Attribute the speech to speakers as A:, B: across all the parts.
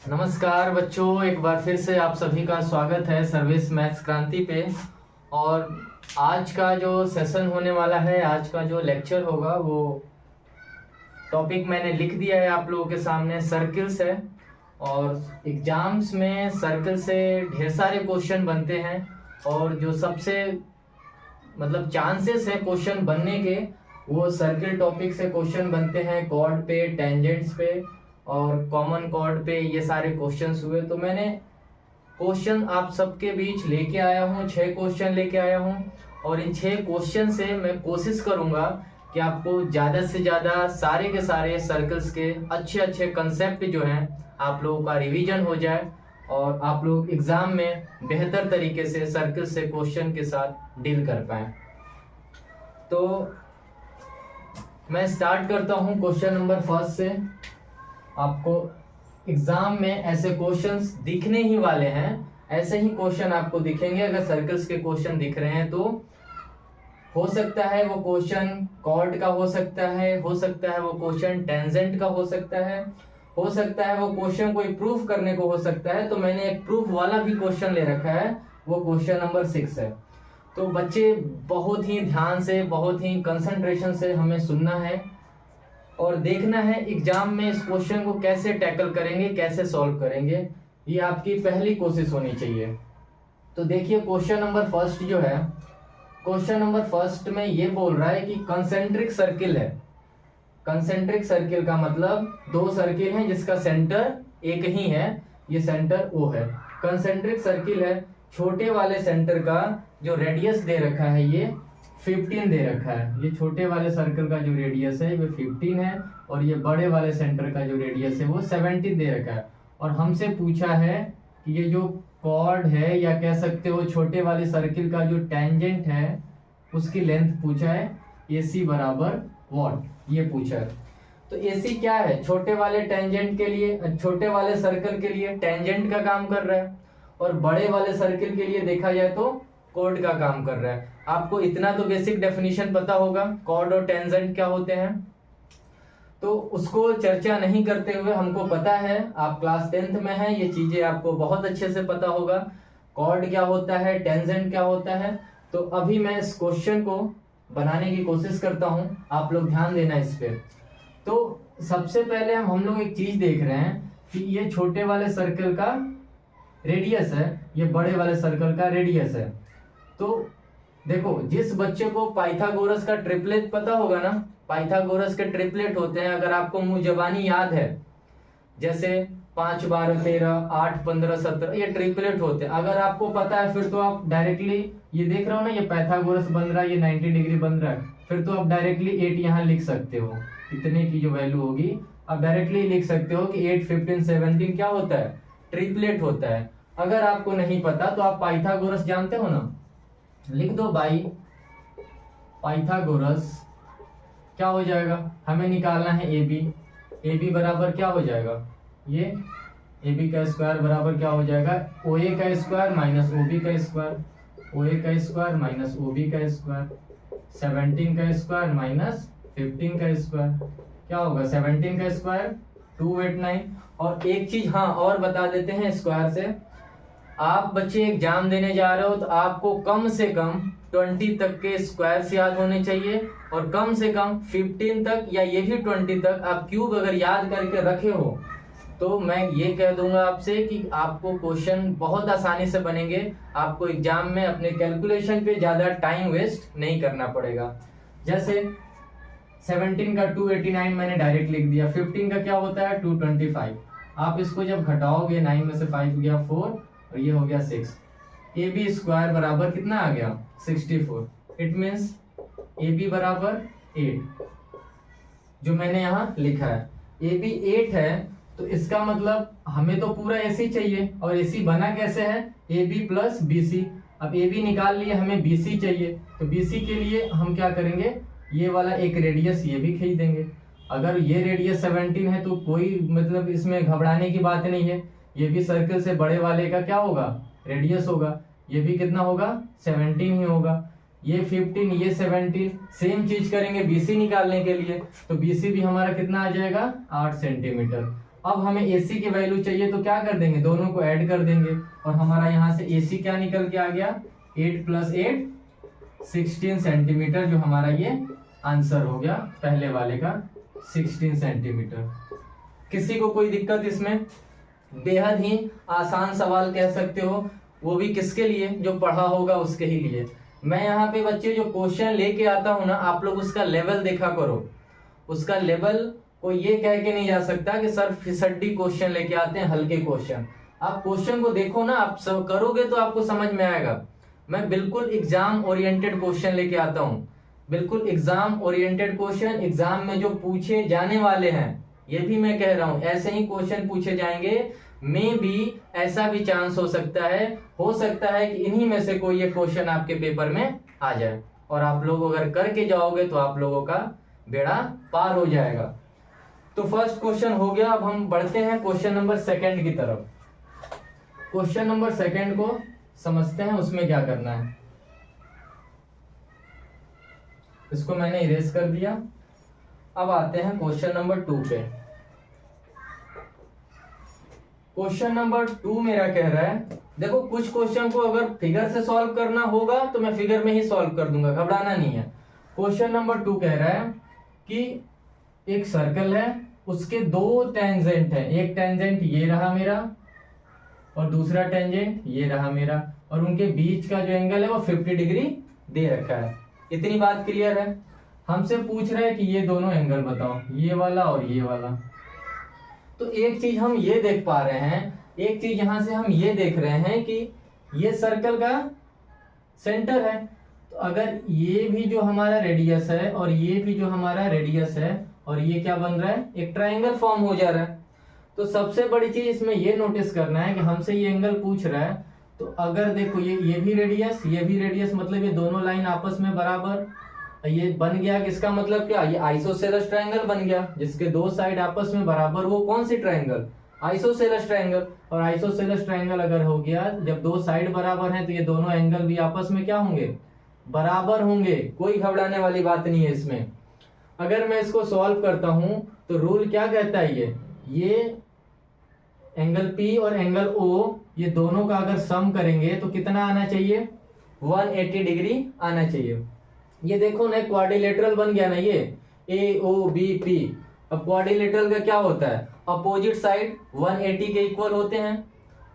A: नमस्कार बच्चों, एक बार फिर से आप सभी का स्वागत है सर्विस मैथ्स क्रांति पे। और आज का जो सेशन होने वाला है, आज का जो लेक्चर होगा वो टॉपिक मैंने लिख दिया है आप लोगों के सामने, सर्किल्स है। और एग्जाम्स में सर्किल से ढेर सारे क्वेश्चन बनते हैं और जो सबसे चांसेस है क्वेश्चन बनने के, वो सर्किल टॉपिक से क्वेश्चन बनते हैं। कॉर्ड पे, टेंजेंट्स पे और कॉमन कॉर्ड पे ये सारे क्वेश्चंस हुए। तो मैंने क्वेश्चन आप सबके बीच लेके आया हूँ, 6 क्वेश्चन लेके आया हूँ। और इन 6 क्वेश्चन से मैं कोशिश करूंगा कि आपको ज़्यादा से ज़्यादा सारे के सारे सर्कल्स के अच्छे अच्छे कंसेप्ट जो हैं आप लोगों का रिवीजन हो जाए और आप लोग एग्जाम में बेहतर तरीके से सर्कल से क्वेश्चन के साथ डील कर पाए। तो मैं स्टार्ट करता हूँ क्वेश्चन नंबर फर्स्ट से। आपको एग्जाम में ऐसे क्वेश्चंस दिखने ही वाले हैं, ऐसे ही क्वेश्चन आपको दिखेंगे। अगर सर्कल्स के क्वेश्चन दिख रहे हैं तो हो सकता है वो क्वेश्चन कॉर्ड का हो सकता है वो क्वेश्चन टेंजेंट का हो सकता है वो क्वेश्चन कोई प्रूफ करने को हो सकता है। तो मैंने एक प्रूफ वाला भी क्वेश्चन ले रखा है, वो क्वेश्चन नंबर 6 है। तो बच्चे बहुत ही ध्यान से, बहुत ही कंसंट्रेशन से हमें सुनना है और देखना है एग्जाम में इस क्वेश्चन को कैसे टैकल करेंगे, कैसे सॉल्व करेंगे। ये आपकी पहली कोशिश होनी चाहिए। तो देखिए क्वेश्चन नंबर फर्स्ट जो है, क्वेश्चन नंबर फर्स्ट में ये बोल रहा है कि कंसेंट्रिक सर्किल है। कंसेंट्रिक सर्किल का मतलब 2 सर्किल हैं जिसका सेंटर एक ही है, ये सेंटर O है। कंसेंट्रिक सर्किल है, छोटे वाले सेंटर का जो रेडियस दे रखा है ये 15 दे रखा है। ये छोटे वाले सर्कल का जो रेडियस है वो 15 है और ये बड़े वाले सेंटर का जो रेडियस है वो 17 दे रखा है। और हमसे पूछा है कि ये जो कॉर्ड है या कह सकते हो छोटे वाले सर्किल का जो टेंजेंट है उसकी लेंथ पूछा है, AC बराबर वॉट, ये पूछा है। तो AC क्या है? छोटे वाले टेंजेंट के लिए, छोटे वाले सर्कल के लिए टेंजेंट का काम कर रहा है और बड़े वाले सर्किल के लिए देखा जाए तो कॉर्ड का काम कर रहा है। आपको इतना तो बेसिक डेफिनेशन पता होगा कॉर्ड और टेंजेंट क्या होते हैं, तो उसको चर्चा नहीं करते हुए हमको पता है, आप क्लास 10th में हैं, ये चीजें आपको बहुत अच्छे से पता होगा, कॉर्ड क्या होता है, टेंजेंट क्या होता है। तो अभी मैं इस क्वेश्चन को बनाने की कोशिश करता हूं, आप लोग ध्यान देना इस पे। तो सबसे पहले हम लोग एक चीज देख रहे हैं कि ये छोटे वाले सर्कल का रेडियस है, ये बड़े वाले सर्कल का रेडियस है। तो देखो, जिस बच्चे को पाइथागोरस का ट्रिपलेट पता होगा ना, पाइथागोरस के ट्रिपलेट होते हैं, अगर आपको मुंह जबानी याद है, जैसे 5 12 13 8 15 17, ये ट्रिपलेट होते हैं। अगर आपको पता है फिर तो आप डायरेक्टली, ये देख रहे हो ना, ये पाइथागोरस बन रहा है, ये 90 डिग्री बन रहा है, फिर तो आप डायरेक्टली 8 यहाँ लिख सकते हो, इतने की जो वैल्यू होगी आप डायरेक्टली लिख सकते हो कि 8 15 17 क्या होता है, ट्रिपलेट होता है। अगर आपको नहीं पता तो आप पाइथागोरस जानते हो ना, लिख दो बाई पाइथागोरस, क्या हो जाएगा, हमें निकालना है AB बराबर क्या हो जाएगा, ये AB का स्क्वायर बराबर क्या हो जाएगा, OA का स्क्वायर माइनस OB का स्क्वायर, OA का स्क्वायर माइनस OB का स्क्वायर, 17 का स्क्वायर माइनस 15 का स्क्वायर, क्या होगा 17 का स्क्वायर 289। और एक चीज हाँ और बता देते हैं स्क्वायर से, आप बच्चे एग्जाम देने जा रहे हो तो आपको कम से कम 20 तक के स्क्वायर्स याद होने चाहिए और कम से कम 15 तक या ये भी 20 तक आप क्यूब अगर याद करके रखे हो तो मैं ये कह दूंगा आपसे कि आपको क्वेश्चन बहुत आसानी से बनेंगे। आपको एग्जाम में अपने कैलकुलेशन पे ज्यादा टाइम वेस्ट नहीं करना पड़ेगा। जैसे 17 का 289 मैंने डायरेक्ट लिख दिया, 15 का क्या होता है 225, आप इसको जब घटाओगे 9 में से 5 गया 4 और ये हो गया 6, AB स्क्वायर बराबर कितना आ गया 64। इट मीन्स AB बराबर 8, जो मैंने यहाँ लिखा है। AB 8 है तो इसका मतलब हमें तो पूरा AC चाहिए, और AC बना कैसे है, AB प्लस BC। अब AB निकाल लिए, हमें BC चाहिए, तो BC के लिए हम क्या करेंगे, ये वाला एक रेडियस ये भी खींच देंगे। अगर ये रेडियस 17 है तो कोई इसमें घबराने की बात नहीं है, ये भी सर्कल से बड़े वाले का क्या होगा, रेडियस होगा, ये भी कितना होगा 17 ही होगा। ये 15 ये 17, सेम चीज करेंगे BC निकालने के लिए, तो BC भी हमारा कितना आ जाएगा 8 सेंटीमीटर। अब हमें AC की वैल्यू चाहिए तो क्या कर देंगे, दोनों को ऐड कर देंगे और हमारा यहाँ से AC क्या निकल के आ गया, 8 + 8 16 सेंटीमीटर, जो हमारा ये आंसर हो गया पहले वाले का 16 सेंटीमीटर। किसी को कोई दिक्कत इसमें? बेहद ही आसान सवाल कह सकते हो, वो भी किसके लिए, जो पढ़ा होगा उसके ही लिए। मैं यहाँ पे बच्चे जो क्वेश्चन लेके आता हूँ ना, आप लोग उसका लेवल देखा करो। उसका लेवल को ये कह के नहीं जा सकता कि सर फिसड्डी क्वेश्चन लेके आते हैं, हल्के क्वेश्चन। आप क्वेश्चन को देखो ना, आप सब करोगे तो आपको समझ में आएगा। मैं बिल्कुल एग्जाम ओरिएंटेड क्वेश्चन लेके आता हूँ, बिल्कुल एग्जाम ओरिएंटेड क्वेश्चन, एग्जाम में जो पूछे जाने वाले हैं, ये भी मैं कह रहा हूं ऐसे ही क्वेश्चन पूछे जाएंगे। में भी ऐसा भी चांस हो सकता है कि इन्हीं में से कोई एक क्वेश्चन आपके पेपर में आ जाए, और आप लोग अगर करके जाओगे तो आप लोगों का बेड़ा पार हो जाएगा। तो फर्स्ट क्वेश्चन हो गया। अब हम बढ़ते हैं क्वेश्चन नंबर 2 की तरफ। क्वेश्चन नंबर 2 को समझते हैं, उसमें क्या करना है। इसको मैंने इरेज कर दिया। अब आते हैं क्वेश्चन नंबर 2 पे। क्वेश्चन नंबर 2 मेरा कह रहा है, देखो कुछ क्वेश्चन को अगर फिगर से सॉल्व करना होगा तो मैं फिगर में ही सॉल्व कर दूंगा, घबराना नहीं है। क्वेश्चन नंबर 2 कह रहा है कि एक सर्कल है, उसके 2 टेंजेंट है। एक टेंजेंट ये रहा मेरा और दूसरा टेंजेंट ये रहा मेरा, और उनके बीच का जो एंगल है वो 50 डिग्री दे रखा है। इतनी बात क्लियर है। हमसे पूछ रहा है कि ये दोनों एंगल बताओ, ये वाला और ये वाला। तो एक चीज हम ये देख पा रहे हैं, एक चीज यहां से हम ये देख रहे हैं कि ये सर्कल का सेंटर है। तो अगर ये भी जो हमारा रेडियस है और ये भी जो हमारा रेडियस है, और ये क्या बन रहा है, एक ट्रायंगल फॉर्म हो जा रहा है। तो सबसे बड़ी चीज इसमें ये नोटिस करना है कि हमसे ये एंगल पूछ रहा है, तो अगर देखो ये भी रेडियस, ये भी रेडियस, मतलब ये दोनों लाइन आपस में बराबर, ये बन गया। किसका मतलब क्या, ये आइसोसेलेस ट्रायंगल बन गया, जिसके 2 साइड आपस में बराबर। वो कौन सी ट्रायंगल, आइसोसेलेस ट्रायंगल। और आइसोसेलेस ट्रायंगल अगर हो गया, जब 2 साइड बराबर हैं तो ये दोनों एंगल भी आपस में क्या होंगे, बराबर होंगे। कोई घबराने वाली बात नहीं है इसमें। अगर मैं इसको सॉल्व करता हूं तो रूल क्या कहता है, ये एंगल P और एंगल O, ये दोनों का अगर सम करेंगे तो कितना आना चाहिए, 180 डिग्री आना चाहिए। ये देखो ना, क्वाड्रिलेटरल बन गया ना ये, AOBP। अब क्वाड्रिलेटरल का क्या होता है, अपोजिट साइड 180 के इक्वल होते हैं।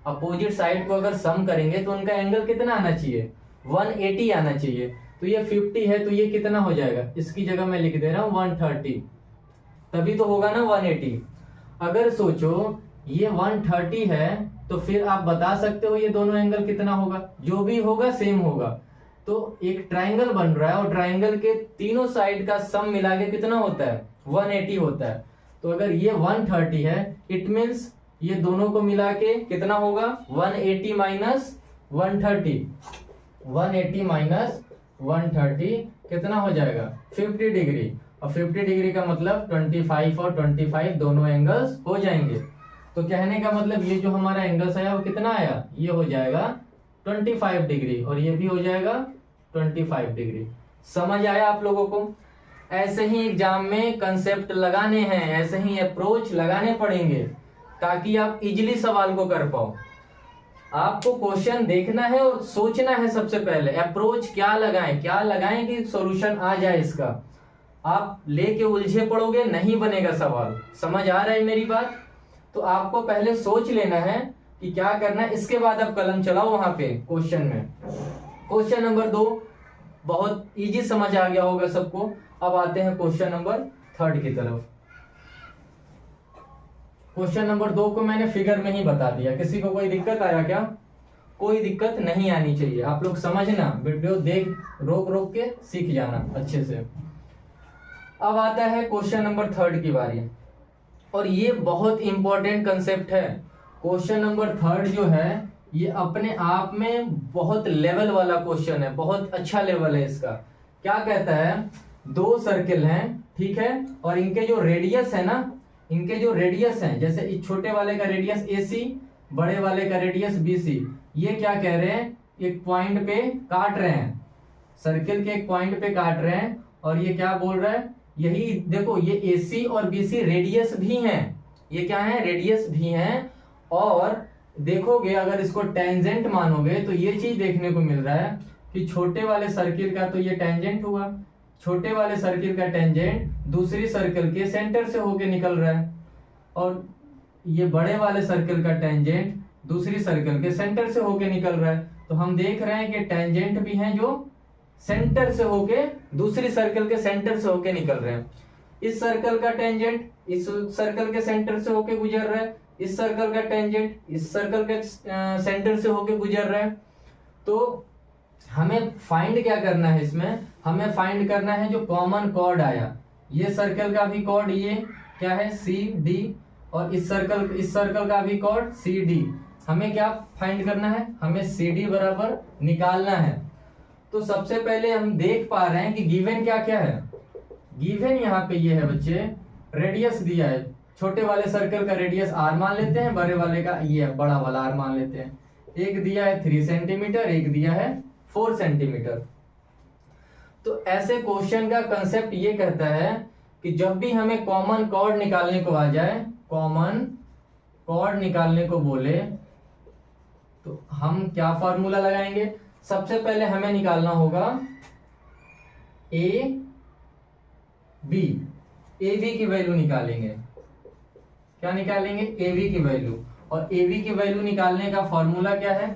A: अपोजिट साइड को अगर सम करेंगे तो उनका एंगल कितना आना चाहिए, 180 आना चाहिए। तो ये 50 है तो ये कितना हो जाएगा, इसकी जगह मैं लिख दे रहा हूं 130, तभी तो होगा ना 180। अगर सोचो ये 130 है तो फिर आप बता सकते हो ये दोनों एंगल कितना होगा, जो भी होगा सेम होगा। तो एक ट्रायंगल बन रहा है और ट्रायंगल के तीनों साइड का सम मिला के कितना होता है, 180 होता है। तो अगर ये 130 है, इट मीन्स ये दोनों को मिला के कितना होगा, 180 माइनस 130, 180 माइनस 130 कितना हो जाएगा, 50 डिग्री। और 50 डिग्री का मतलब 25 और 25 दोनों एंगल्स हो जाएंगे। तो कहने का मतलब ये जो हमारा एंगल्स आया वो कितना आया, ये हो जाएगा 25 डिग्री, और ये भी हो जाएगा 25 डिग्री। समझ आया आप लोगों को? ऐसे ही एग्जाम में कंसेप्ट लगाने हैं, ऐसे ही अप्रोच लगाने पड़ेंगे, ताकि आप इजीली सवाल को कर पाओ। आपको क्वेश्चन देखना है और सोचना है सबसे पहले, अप्रोच क्या लगाएं कि सॉल्यूशन आ जाए इसका। आप लेके उलझे पड़ोगे, नहीं बनेगा सवाल। समझ आ रहा है मेरी बात? तो आपको पहले सोच लेना है कि क्या करना है, इसके बाद आप कलम चलाओ वहां पे क्वेश्चन में। क्वेश्चन नंबर 2 बहुत इजी समझ आ गया होगा सबको। अब आते हैं क्वेश्चन नंबर 3 की तरफ। क्वेश्चन नंबर 2 को मैंने फिगर में ही बता दिया। किसी को कोई दिक्कत आया क्या? कोई दिक्कत नहीं आनी चाहिए। आप लोग समझना, वीडियो देख रोक रोक के सीख जाना अच्छे से। अब आता है क्वेश्चन नंबर 3 की बारी, और ये बहुत इंपॉर्टेंट कंसेप्ट है। क्वेश्चन नंबर 3 जो है ये अपने आप में बहुत लेवल वाला क्वेश्चन है, बहुत अच्छा लेवल है इसका। क्या कहता है, 2 सर्किल हैं, ठीक है, और इनके जो रेडियस है ना, इनके जो रेडियस हैं, जैसे इस छोटे वाले का रेडियस AC, बड़े वाले का रेडियस BC। ये क्या कह रहे हैं, एक पॉइंट पे काट रहे हैं, सर्किल के एक पॉइंट पे काट रहे हैं, और ये क्या बोल रहा है, यही देखो ये AC और BC रेडियस भी हैं, ये क्या है, रेडियस भी हैं। और देखोगे अगर इसको टेंजेंट मानोगे तो ये चीज देखने को मिल रहा है कि छोटे वाले सर्किल का तो ये टेंजेंट हुआ, छोटे वाले सर्किल का टेंजेंट दूसरी सर्किल के सेंटर से होके निकल रहा है, और ये बड़े वाले सर्किल का टेंजेंट दूसरी सर्किल के सेंटर से होके निकल रहा है। तो हम देख रहे हैं कि टेंजेंट भी हैं जो सेंटर से होके दूसरी सर्कल के सेंटर से होके निकल रहे हैं। इस सर्कल का टेंजेंट इस सर्कल के सेंटर से होके गुजर रहा है, इस सर्कल का टेंजेंट इस सर्कल के सेंटर से होके गुजर रहा है। तो हमें फाइंड क्या करना है, इसमें हमें फाइंड करना है जो कॉमन कॉर्ड आया। ये सर्कल का भी कॉर्ड ये क्या है, सी डी, और इस सर्कल का भी कॉर्ड सी डी। हमें क्या फाइंड करना है, हमें सी डी बराबर निकालना है। तो सबसे पहले हम देख पा रहे हैं कि गिवन क्या क्या है। गिवन यहाँ पे ये है बच्चे, रेडियस दिया है। छोटे वाले सर्कल का रेडियस आर मान लेते हैं, बड़े वाले का ये बड़ा वाला आर मान लेते हैं। एक दिया है 3 सेंटीमीटर, एक दिया है 4 सेंटीमीटर। तो ऐसे क्वेश्चन का कंसेप्ट ये कहता है कि जब भी हमें कॉमन कॉर्ड निकालने को आ जाए, कॉमन कॉर्ड निकालने को बोले, तो हम क्या फॉर्मूला लगाएंगे। सबसे पहले हमें निकालना होगा ए बी की वैल्यू निकालेंगे। क्या निकालेंगे, ए बी की वैल्यू। और ए बी की वैल्यू निकालने का फॉर्मूला क्या है,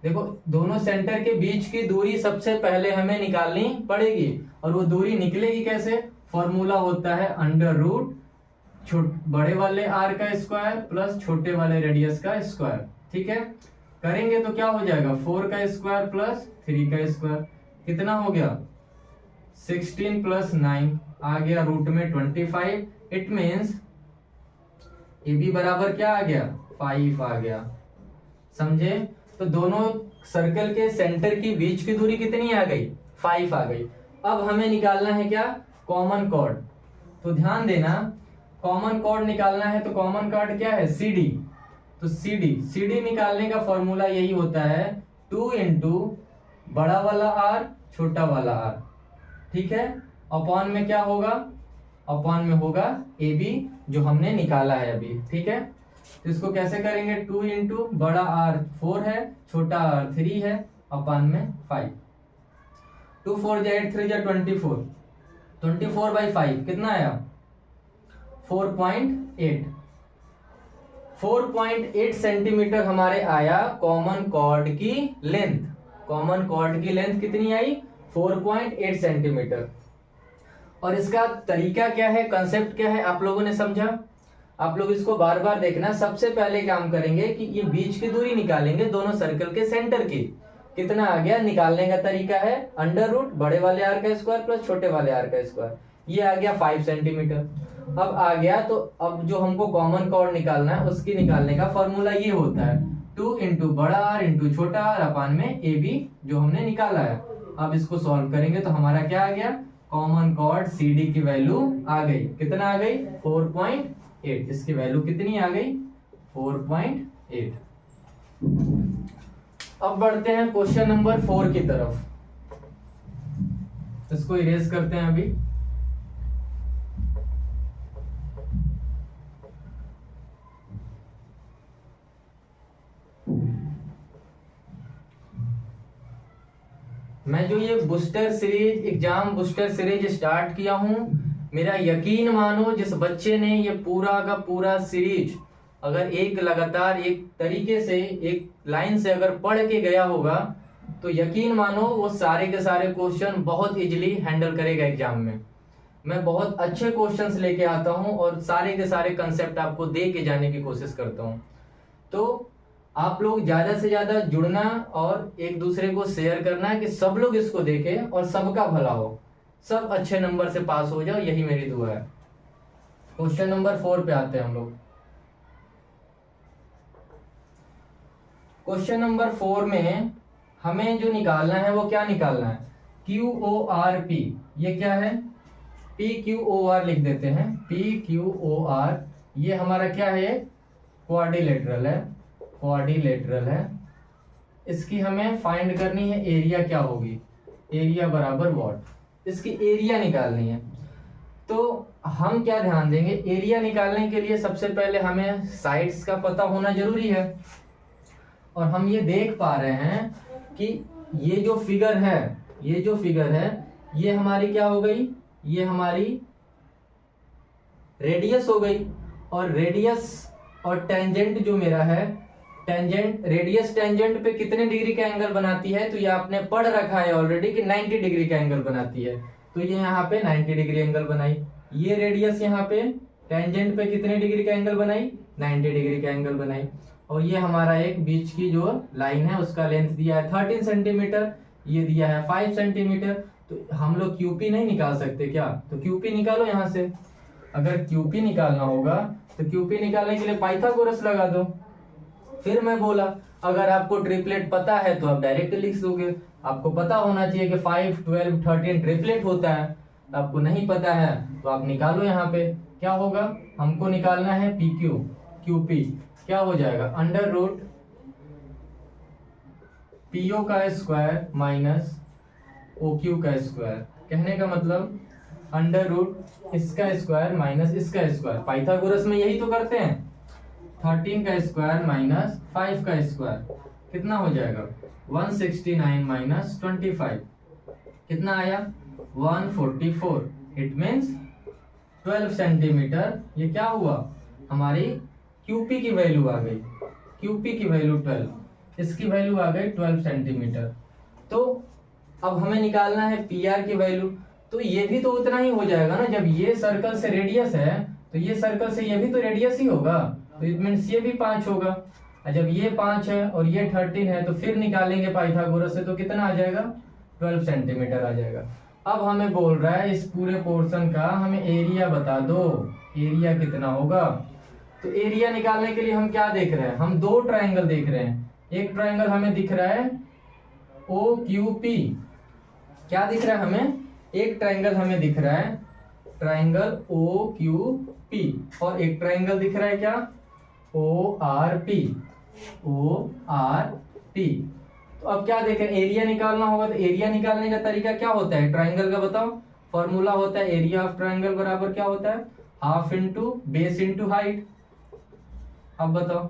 A: देखो दोनों सेंटर के बीच की दूरी सबसे पहले हमें निकालनी पड़ेगी। और वो दूरी निकलेगी कैसे, फॉर्मूला होता है अंडर रूट बड़े वाले आर का स्क्वायर प्लस छोटे वाले रेडियस का स्क्वायर। ठीक है, करेंगे तो क्या हो जाएगा, 4 का स्क्वायर प्लस 3 का स्क्वायर, कितना हो गया 16 प्लस 9 आ गया रूट में 25। इट मीन्स ए बी बराबर क्या आ गया, 5 आ गया। समझे, तो दोनों सर्कल के सेंटर की बीच की दूरी कितनी आ गई, 5 आ गई। अब हमें निकालना है क्या, कॉमन कॉर्ड। तो ध्यान देना, कॉमन कॉर्ड निकालना है तो कॉमन कॉर्ड क्या है, सी डी। तो सी डी निकालने का फॉर्मूला यही होता है 2 इंटू बड़ा वाला आर छोटा वाला आर। ठीक है, अपॉन में क्या होगा, अपॉन में होगा ए बी जो हमने निकाला है अभी। ठीक है, तो इसको कैसे करेंगे, 2 इंटू बड़ा आर 4 है, छोटा आर 3 है, अपॉन में 5। 2 4 8 3 24, 24/5 कितना आया 4.8। 4.8 सेंटीमीटर हमारे आया कॉमन कॉर्ड की लेंथ। कॉमन कॉर्ड की लेंथ कितनी आई, 4.8 सेंटीमीटर। और इसका तरीका क्या है, कंसेप्ट क्या है, आप लोगों ने समझा। आप लोग इसको बार बार देखना। सबसे पहले काम करेंगे कि ये बीच की दूरी निकालेंगे दोनों सर्कल के सेंटर की। कितना आ गया, निकालने का तरीका है अंडर रूट बड़े वाले आर का स्क्वायर प्लस छोटे वाले आर का स्क्वायर। ये आ गया 5 सेंटीमीटर। अब आ गया, तो अब जो हमको कॉमन कॉर्ड निकालना है उसकी निकालने का फॉर्मूला ये होता है 2 इंटू बड़ा आर इंटू छोटा आर अपॉन में ए बी जो हमने निकाला है। अब इसको सॉल्व करेंगे तो हमारा क्या आ गया, कॉमन कॉर्ड सी डी की वैल्यू आ गई। कितना आ गई, 4.8। इसकी वैल्यू कितनी आ गई, 4.8। अब बढ़ते हैं क्वेश्चन नंबर 4 की तरफ। इसको इरेज करते हैं अभी। मैं जो ये booster series exam booster series start किया हूं, मेरा यकीन मानो जिस बच्चे ने ये पूरा का पूरा सीरीज अगर एक लगातार एक तरीके से एक लाइन से अगर पढ़ के गया होगा तो यकीन मानो वो सारे के सारे क्वेश्चन बहुत इजीली हैंडल करेगा एग्जाम में। मैं बहुत अच्छे क्वेश्चंस लेके आता हूं और सारे के सारे कंसेप्ट आपको दे के जाने की कोशिश करता हूं। तो आप लोग ज्यादा से ज्यादा जुड़ना और एक दूसरे को शेयर करना कि सब लोग इसको देखें और सबका भला हो, सब अच्छे नंबर से पास हो जाओ, यही मेरी दुआ है। क्वेश्चन नंबर 4 पे आते हैं हम लोग। क्वेश्चन नंबर 4 में हमें जो निकालना है वो क्या निकालना है, QORP। ये क्या है, PQOR लिख देते हैं, PQOR। ये हमारा क्या है, क्वाड्रिलेटरल है, क्वाड्रिलेटरल है। इसकी हमें फाइंड करनी है एरिया क्या होगी, एरिया बराबर वॉट। इसकी एरिया निकालनी है। तो हम क्या ध्यान देंगे, एरिया निकालने के लिए सबसे पहले हमें साइड्स का पता होना जरूरी है। और हम ये देख पा रहे हैं कि ये जो फिगर है ये हमारी क्या हो गई, ये हमारी रेडियस हो गई। और रेडियस और टेंजेंट जो मेरा है, टेंजेंट, रेडियस टेंजेंट पे कितने डिग्री का एंगल बनाती है, तो ये आपने पढ़ रखा है ऑलरेडी कि 90 डिग्री का एंगल बनाती है। तो ये यहाँ पे 90 डिग्री एंगल बनाई। ये रेडियस यहाँ पे टेंजेंट पे कितने डिग्री का एंगल बनाई, 90 डिग्री का एंगल बनाई। और ये हमारा एक बीच की जो लाइन है उसका लेंथ दिया है 13 सेंटीमीटर, ये दिया है 5 सेंटीमीटर। तो हम लोग क्यूपी नहीं निकाल सकते क्या, तो क्यूपी निकालो यहाँ से। अगर क्यूपी निकालना होगा तो क्यूपी निकालने के लिए पाइथागोरस लगा दो। फिर मैं बोला अगर आपको ट्रिपलेट पता है तो आप डायरेक्ट लिख दोगे। आपको पता होना चाहिए कि 5, 12, 13 ट्रिपलेट होता है। आपको नहीं पता है तो आप निकालो। यहाँ पे क्या होगा, हमको निकालना है पी क्यू, क्यूपी क्या हो जाएगा, अंडर रूट पीओ का स्क्वायर माइनस ओ क्यू का स्क्वायर। कहने का मतलब अंडर रूट इसका स्क्वायर माइनस इसका स्क्वायर। पाइथागोरस में यही तो करते हैं। 13 का स्क्वायर माइनस 5 का स्क्वायर कितना हो जाएगा, 169 माइनस 25 कितना आया, 144। It means 12 centimetre. ये क्या हुआ, हमारी क्यूपी की वैल्यू आ गई, क्यूपी की वैल्यू 12, इसकी वैल्यू आ गई 12 सेंटीमीटर। तो अब हमें निकालना है पीआर की वैल्यू। तो ये भी तो उतना ही हो जाएगा ना, जब ये सर्कल से रेडियस है तो ये सर्कल से ये भी तो रेडियस ही होगा। तो इट मीन्स ये भी 5 होगा। और जब ये 5 है और ये 13 है तो फिर निकालेंगे पाइथागोरस से, तो कितना आ जाएगा, 12 सेंटीमीटर आ जाएगा। अब हमें बोल रहा है इस पूरे पोर्शन का हमें एरिया बता दो, एरिया कितना होगा। तो एरिया निकालने के लिए हम क्या देख रहे हैं, हम दो ट्रायंगल देख रहे हैं। एक ट्रायंगल हमें दिख रहा है ओ क्यू पी, क्या दिख रहा है हमें, एक ट्रायंगल हमें दिख रहा है ट्रायंगल ओ क्यू पी, और एक ट्रायंगल दिख रहा है क्या, O R P, O R P. तो अब क्या देखें, एरिया निकालना होगा। तो एरिया निकालने का तरीका क्या होता है ट्रायंगल का, बताओ। फॉर्मूला होता है एरिया ऑफ ट्रायंगल बराबर क्या होता है, half into base into height. अब बताओ,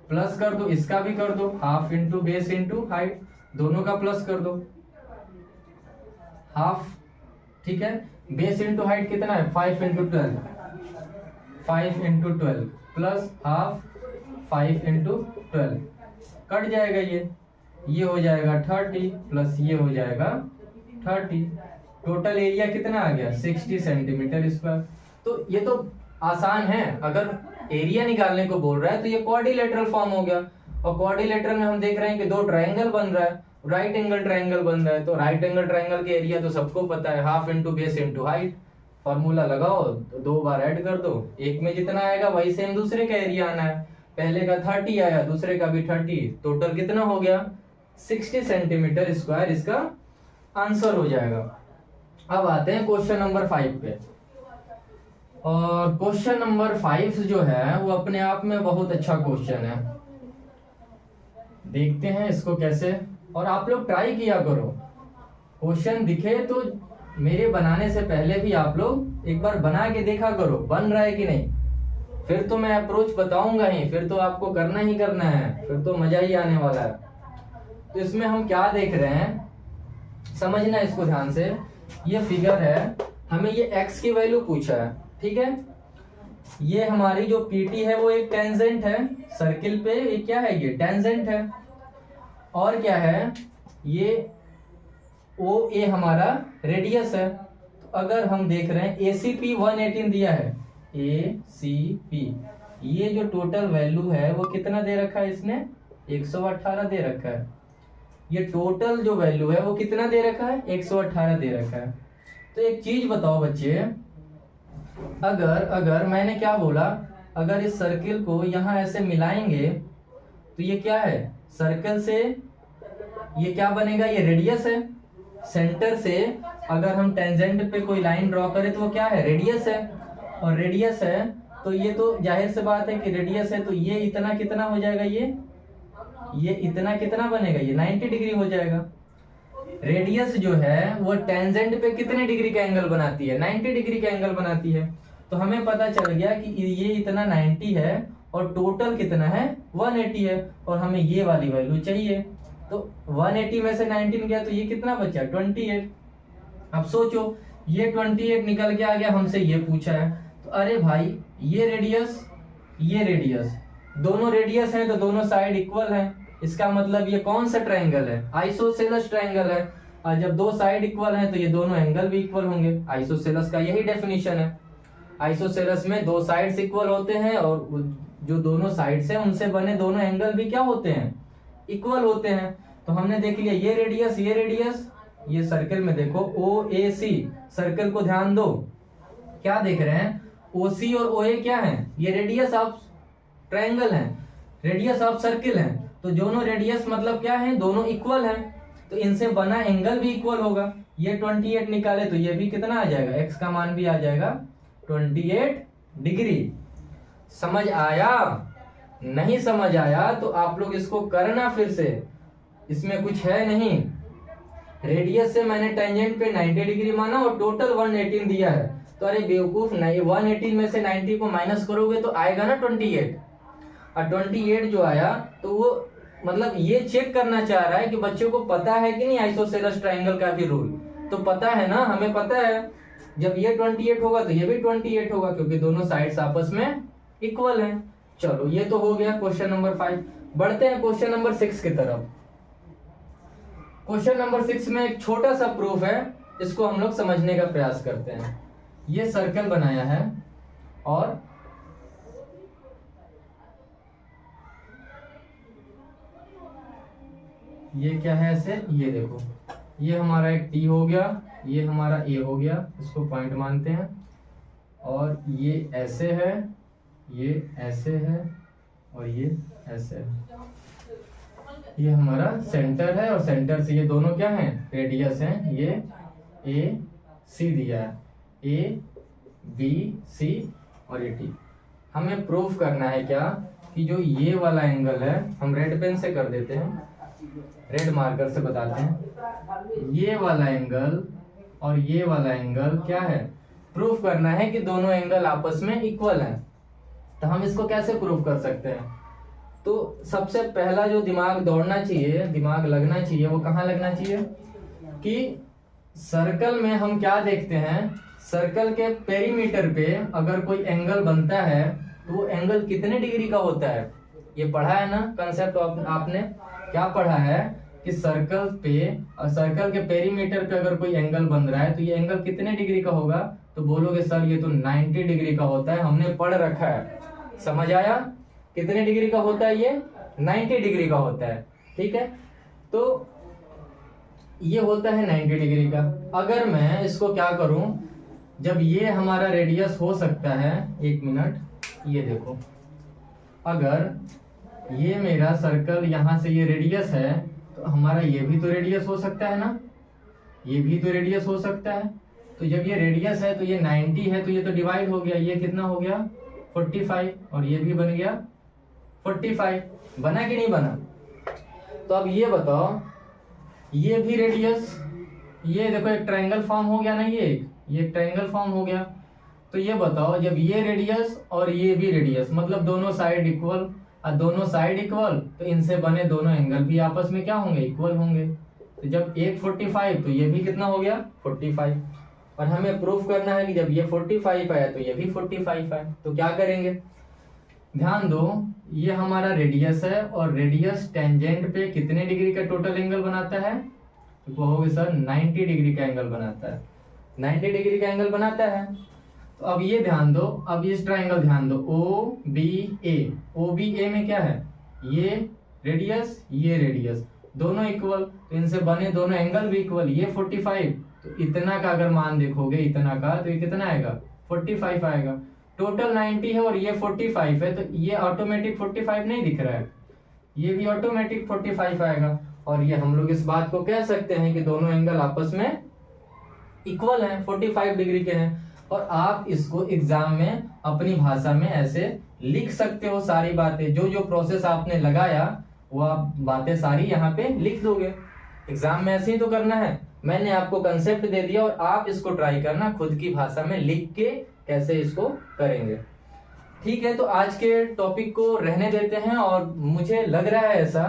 A: प्लस कर दो, इसका भी कर दो, half into base into height, दोनों का प्लस कर दो, हाफ, ठीक है। बेस इंटू हाइट कितना है, 5 into 12, 5 into 12 plus half 5 into 12, cut जाएगा ये हो जाएगा 30 प्लस ये हो जाएगा 30। टोटल एरिया कितना आ गया, 60 सेंटीमीटर स्क्वायर। तो ये तो आसान है। अगर एरिया निकालने को बोल रहा है तो ये क्वाड्रिलेटरल फॉर्म हो गया। और क्वाड्रिलेटरल में हम देख रहे हैं कि दो ट्रायंगल बन रहा है, राइट एंगल ट्रायंगल बन रहा है। तो राइट एंगल ट्रायंगल के एरिया तो सबको पता है, half into base into height. Formula लगाओ तो 2 बार ऐड कर दो, एक में जितना आएगा वही सेम दूसरे का एरिया आना है। पहले का 30 आया, दूसरे का भी 30, टोटल कितना हो गया, 60 सेंटीमीटर स्क्वायर इसका आंसर हो जाएगा। अब आते हैं क्वेश्चन नंबर 5 पे। और क्वेश्चन नंबर 5 जो है वो अपने आप में बहुत अच्छा क्वेश्चन है। देखते हैं इसको कैसे, और आप लोग ट्राई किया करो। क्वेश्चन दिखे तो मेरे बनाने से पहले भी आप लोग एक बार बना के देखा करो बन रहा है कि नहीं। फिर तो मैं अप्रोच बताऊंगा ही, फिर तो आपको करना ही करना है, फिर तो मजा ही आने वाला है। तो इसमें हम क्या देख रहे हैं, समझना इसको ध्यान से। ये फिगर है, हमें ये x की वैल्यू पूछा है, ठीक है। ये हमारी जो पीटी है वो एक टेंजेंट है सर्किल पे, ये क्या है, ये टेंजेंट है। और क्या है, ये ओ ए हमारा रेडियस है। तो अगर हम देख रहे हैं ACP 118 दिया है, ACP, ये जो टोटल वैल्यू है वो कितना दे रखा है इसने, 118 दे रखा है। ये टोटल जो वैल्यू है वो कितना दे रखा है, 118 दे रखा है। तो एक चीज बताओ बच्चे, अगर मैंने क्या बोला, अगर इस सर्किल को यहाँ ऐसे मिलाएंगे तो ये क्या है, सर्कल से ये क्या बनेगा, ये रेडियस है। सेंटर से अगर हम टेंजेंट पे कोई लाइन ड्रॉ करें तो वो क्या है, रेडियस है। और रेडियस है तो ये तो जाहिर सी बात है कि रेडियस है, तो ये इतना कितना हो जाएगा, ये इतना कितना बनेगा, ये 90 डिग्री हो जाएगा। रेडियस जो है वो टेंजेंट पे कितने डिग्री का एंगल बनाती है? 90 डिग्री का एंगल बनाती है। तो हमें पता चल गया कि ये इतना 90 है और टोटल कितना है 180 है, और हमें ये वाली वैल्यू चाहिए। तो 180 में से 19 गया तो ये कितना बचा? 28। अब सोचो ये 28 निकल के आ गया, हमसे ये पूछा है। तो अरे भाई ये रेडियस दोनों रेडियस हैं तो दोनों साइड इक्वल हैं, इसका मतलब ये कौन सा ट्रायंगल है? आइसोसेलेस ट्रायंगल है। और जब दो साइड इक्वल हैं तो ये दोनों एंगल भी इक्वल होंगे। आइसोसेलेस का यही डेफिनेशन है। आइसोसेलेस में दो साइड्स इक्वल होते हैं और जो दोनों साइड्स हैं उनसे बने दोनों एंगल भी क्या होते हैं? इक्वल होते हैं। तो हमने देख लिया ये रेडियस, ये सर्कल में देखो OAC, सर्कल को ध्यान दो, क्या देख रहे हैं? OC और OA क्या है? ये रेडियस ऑफ ट्रायंगल है, रेडियस ऑफ सर्किल है। तो दोनों रेडियस मतलब क्या है? दोनों इक्वल हैं, तो इनसे बना एंगल भी इक्वल होगा। ये 28 निकाले तो ये भी कितना आ जाएगा? x का मान भी आ जाएगा 28 डिग्री। समझ आया? नहीं समझ आया तो आप लोग इसको करना फिर से, इसमें कुछ है नहीं। रेडियस से मैंने टेंजेंट पे 90 डिग्री माना और टोटल 118 दिया है। तो अरे बेवकूफ, 118 में से 90 को माइनस करोगे तो आएगा ना 28। और 28 जो आया तो वो मतलब ये चेक करना चाह रहा है कि बच्चों को पता है कि नहीं आइसोसेलेस ट्रायंगल का भी रूल। तो पता है ना, हमें पता है जब ये 28 होगा तो ये भी 28 होगा, क्योंकि दोनों साइड्स आपस में इक्वल हैं। चलो ये तो हो गया क्वेश्चन नंबर 5। बढ़ते हैं क्वेश्चन नंबर 6 की तरफ। क्वेश्चन नंबर 6 में एक छोटा सा प्रूफ है, इसको हम लोग समझने का प्रयास करते हैं। ये सर्कल बनाया है और ये क्या है ऐसे, ये देखो ये हमारा एक T हो गया, ये हमारा A हो गया, इसको पॉइंट मानते हैं। और ये ऐसे है, ये ऐसे है और ये ऐसे है। ये हमारा सेंटर है और सेंटर से ये दोनों क्या हैं? रेडियस हैं। ये AC दिया है, ABC और ये T। हमें प्रूफ करना है क्या कि जो ये वाला एंगल है, हम रेड पेन से कर देते हैं, रेड मार्कर से बताते हैं, ये वाला एंगल और ये वाला एंगल क्या है? प्रूफ करना है कि दोनों एंगल आपस में इक्वल हैं। तो हम इसको कैसे प्रूफ कर सकते हैं? तो सबसे पहला जो दिमाग दौड़ना चाहिए, दिमाग लगना चाहिए, वो कहाँ लगना चाहिए कि सर्कल में हम क्या देखते हैं? सर्कल के पेरीमीटर पे अगर कोई एंगल बनता है तो वो एंगल कितने डिग्री का होता है? ये पढ़ा है ना कंसेप्ट आपने? क्या पढ़ा है कि सर्कल के पेरीमीटर पे अगर कोई एंगल बन रहा है तो ये एंगल कितने डिग्री का होगा? तो बोलोगे सर ये तो 90 डिग्री का होता है, हमने पढ़ रखा है। समझ आया? कितने डिग्री का होता है? ये 90 डिग्री का होता है। ठीक है, तो ये होता है 90 डिग्री का। अगर मैं इसको क्या करूं, जब ये हमारा रेडियस हो सकता है, एक मिनट, ये देखो, अगर ये मेरा सर्कल यहाँ से ये रेडियस है तो हमारा ये भी तो रेडियस हो सकता है ना, ये भी तो रेडियस हो सकता है। तो जब ये रेडियस है तो ये 90 है तो ये तो डिवाइड हो गया, ये कितना हो गया 45 और ये भी बन गया 45। बना कि नहीं बना? तो अब ये बताओ, ये भी रेडियस, ये देखो एक ट्रायंगल फॉर्म हो गया ना, ये एक ट्रायंगल फॉर्म हो गया। तो ये बताओ जब ये रेडियस और ये भी रेडियस मतलब दोनों साइड इक्वल, और दोनों साइड इक्वल तो इनसे बने दोनों एंगल भी आपस में क्या होंगे? इक्वल होंगे। तो जब एक 45 तो ये भी कितना हो गया 45। और हमें प्रूफ करना है कि जब ये 45 आया तो ये भी 45 आया। तो क्या करेंगे? ध्यान दो, ये हमारा रेडियस है और रेडियस टेंजेंट पे कितने डिग्री का टोटल एंगल बनाता है? तो कहोगे सर 90 डिग्री का एंगल बनाता है। 90 डिग्री का एंगल बनाता है। तो अब ये ध्यान दो, अब इस ट्रायंगल ध्यान दो, OBA में क्या है? ये रेडियस दोनों इक्वल, तो इनसे बने दोनों एंगल भी इक्वल। ये 45 तो इतना का अगर मान देखोगे, इतना का, तो ये कितना आएगा 45 आएगा। टोटल 90 है और ये 45 है, तो ये ऑटोमेटिक 45 नहीं दिख रहा है, ये भी ऑटोमेटिक 45 आएगा। और ये हम लोग इस बात को कह सकते हैं कि दोनों एंगल आपस में इक्वल हैं, 45 डिग्री के हैं। और आप इसको एग्जाम में अपनी भाषा में ऐसे लिख सकते हो, सारी बातें जो जो प्रोसेस आपने लगाया वो आप बातें सारी यहाँ पे लिख दोगे। एग्जाम में ऐसे ही तो करना है। मैंने आपको कंसेप्ट दे दिया और आप इसको ट्राई करना खुद की भाषा में लिख के कैसे इसको करेंगे। ठीक है, तो आज के टॉपिक को रहने देते हैं। और मुझे लग रहा है ऐसा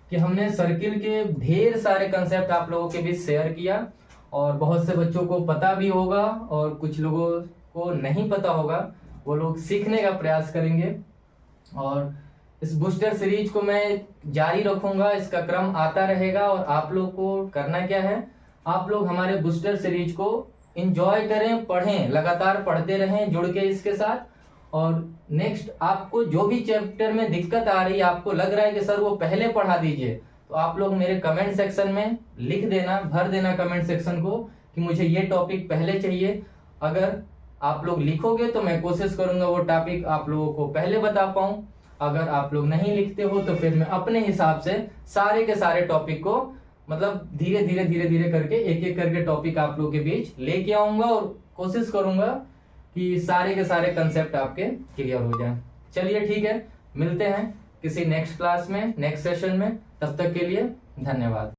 A: कि हमने सर्किल के ढेर सारे कंसेप्ट आप लोगों के बीच शेयर किया और बहुत से बच्चों को पता भी होगा और कुछ लोगों को नहीं पता होगा, वो लोग सीखने का प्रयास करेंगे। और इस बूस्टर सीरीज को मैं जारी रखूंगा, इसका क्रम आता रहेगा। और आप लोग को करना क्या है, आप लोग हमारे बूस्टर सीरीज को एंजॉय करें, पढ़ें, लगातार पढ़ते रहें जुड़ के इसके साथ। और नेक्स्ट आपको जो भी चैप्टर में दिक्कत आ रही है, आपको लग रहा है कि सर वो पहले पढ़ा दीजिए, तो आप लोग मेरे कमेंट सेक्शन में लिख देना, भर देना कमेंट सेक्शन को कि मुझे ये टॉपिक पहले चाहिए। अगर आप लोग लिखोगे तो मैं कोशिश करूंगा वो टॉपिक आप लोगों को पहले बता पाऊं। अगर आप लोग नहीं लिखते हो तो फिर मैं अपने हिसाब से सारे के सारे टॉपिक को मतलब धीरे धीरे करके एक एक करके टॉपिक आप लोगों के बीच लेके आऊंगा और कोशिश करूंगा कि सारे के सारे कंसेप्ट आपके क्लियर हो जाएं। चलिए ठीक है, मिलते हैं किसी नेक्स्ट क्लास में, नेक्स्ट सेशन में। तब तक के लिए धन्यवाद।